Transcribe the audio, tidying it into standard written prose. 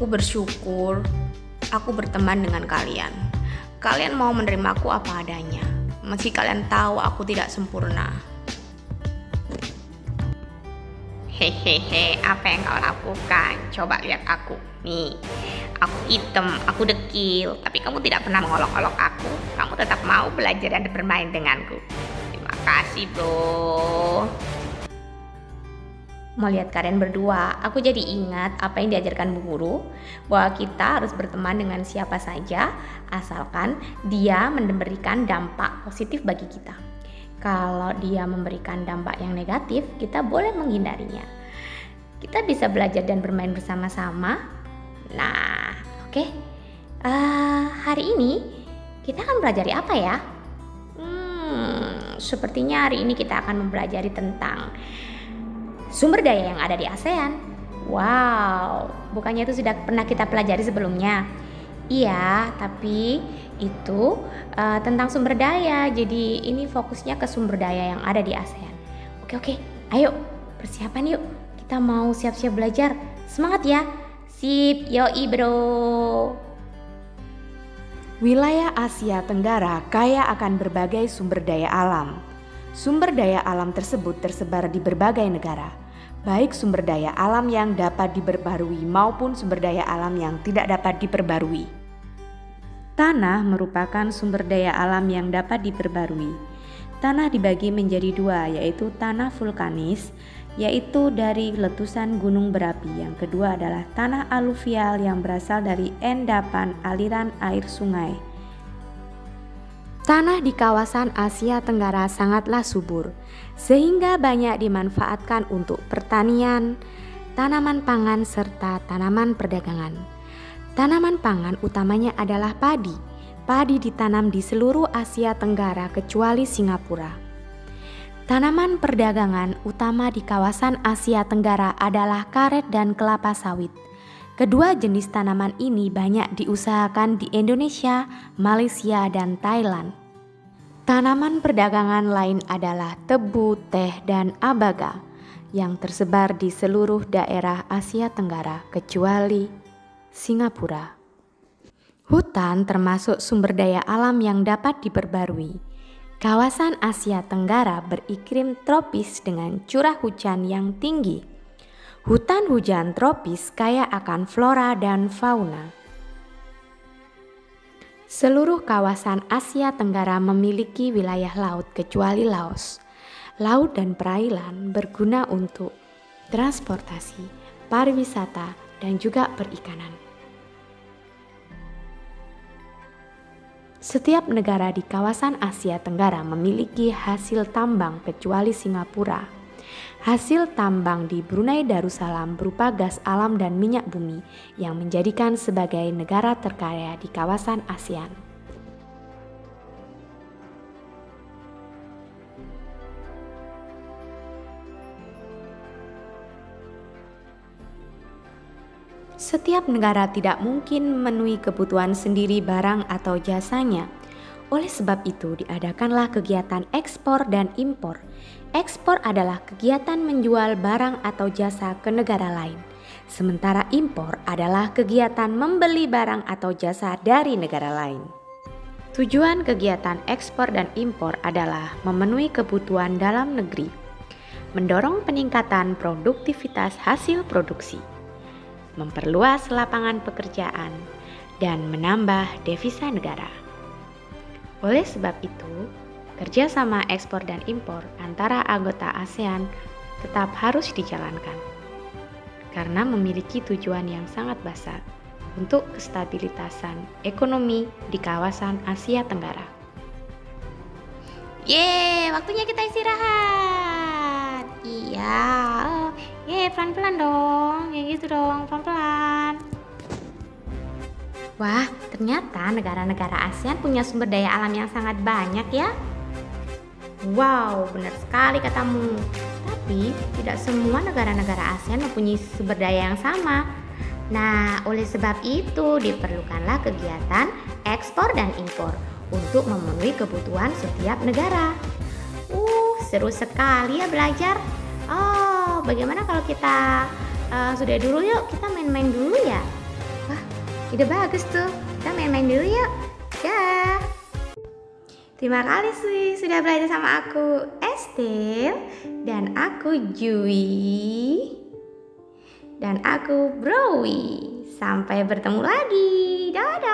Aku bersyukur aku berteman dengan kalian. Kalian mau menerimaku apa adanya, meski kalian tahu aku tidak sempurna. Hehehe, apa yang kau lakukan? Coba lihat aku. Nih, aku hitam, aku dekil, tapi kamu tidak pernah mengolok-olok aku. Kamu tetap mau belajar dan bermain denganku. Terima kasih, bro. Melihat kalian berdua, aku jadi ingat apa yang diajarkan Bu Guru, bahwa kita harus berteman dengan siapa saja asalkan dia memberikan dampak positif bagi kita. Kalau dia memberikan dampak yang negatif, kita boleh menghindarinya. Kita bisa belajar dan bermain bersama-sama. Nah, oke. Hari ini kita akan belajar apa ya? Sepertinya hari ini kita akan mempelajari tentang sumber daya yang ada di ASEAN. Wow, bukannya itu sudah pernah kita pelajari sebelumnya? Iya, tapi itu tentang sumber daya. Jadi ini fokusnya ke sumber daya yang ada di ASEAN. Oke, ayo persiapan yuk. Kita mau siap-siap belajar. Semangat ya. Sip, yoi bro. Wilayah Asia Tenggara kaya akan berbagai sumber daya alam. Sumber daya alam tersebut tersebar di berbagai negara, baik sumber daya alam yang dapat diperbarui maupun sumber daya alam yang tidak dapat diperbarui. Tanah merupakan sumber daya alam yang dapat diperbarui. Tanah dibagi menjadi dua, yaitu tanah vulkanis, yaitu dari letusan gunung berapi. Yang kedua adalah tanah aluvial yang berasal dari endapan aliran air sungai. Tanah di kawasan Asia Tenggara sangatlah subur, sehingga banyak dimanfaatkan untuk pertanian, tanaman pangan, serta tanaman perdagangan. Tanaman pangan utamanya adalah padi. Padi ditanam di seluruh Asia Tenggara kecuali Singapura. Tanaman perdagangan utama di kawasan Asia Tenggara adalah karet dan kelapa sawit. Kedua jenis tanaman ini banyak diusahakan di Indonesia, Malaysia, dan Thailand. Tanaman perdagangan lain adalah tebu, teh, dan abaga yang tersebar di seluruh daerah Asia Tenggara kecuali Singapura. Hutan termasuk sumber daya alam yang dapat diperbarui. Kawasan Asia Tenggara beriklim tropis dengan curah hujan yang tinggi. Hutan hujan tropis kaya akan flora dan fauna. Seluruh kawasan Asia Tenggara memiliki wilayah laut kecuali Laos. Laut dan perairan berguna untuk transportasi, pariwisata, dan juga perikanan. Setiap negara di kawasan Asia Tenggara memiliki hasil tambang kecuali Singapura. Hasil tambang di Brunei Darussalam berupa gas alam dan minyak bumi yang menjadikan sebagai negara terkaya di kawasan ASEAN. Setiap negara tidak mungkin memenuhi kebutuhan sendiri barang atau jasanya. Oleh sebab itu diadakanlah kegiatan ekspor dan impor. Ekspor adalah kegiatan menjual barang atau jasa ke negara lain. Sementara impor adalah kegiatan membeli barang atau jasa dari negara lain. Tujuan kegiatan ekspor dan impor adalah memenuhi kebutuhan dalam negeri, mendorong peningkatan produktivitas hasil produksi, memperluas lapangan pekerjaan, dan menambah devisa negara. Oleh sebab itu, kerjasama ekspor dan impor antara anggota ASEAN tetap harus dijalankan karena memiliki tujuan yang sangat besar untuk kestabilitasan ekonomi di kawasan Asia Tenggara. Yeay, waktunya kita istirahat. Iya, pelan-pelan dong, ya gitu dong, pelan-pelan. Wah, ternyata negara-negara ASEAN punya sumber daya alam yang sangat banyak ya. Wow, benar sekali katamu. Tapi tidak semua negara-negara ASEAN mempunyai sumber daya yang sama. Nah, oleh sebab itu diperlukanlah kegiatan ekspor dan impor untuk memenuhi kebutuhan setiap negara. Seru sekali ya belajar. Oh, bagaimana kalau kita sudah dulu yuk kita main-main dulu ya? Wah, ide bagus tuh. Kita main-main dulu yuk. Dah. Terima kasih sih sudah belajar sama aku, Estel. Dan aku Jui. Dan aku Browi. Sampai bertemu lagi. Dadah.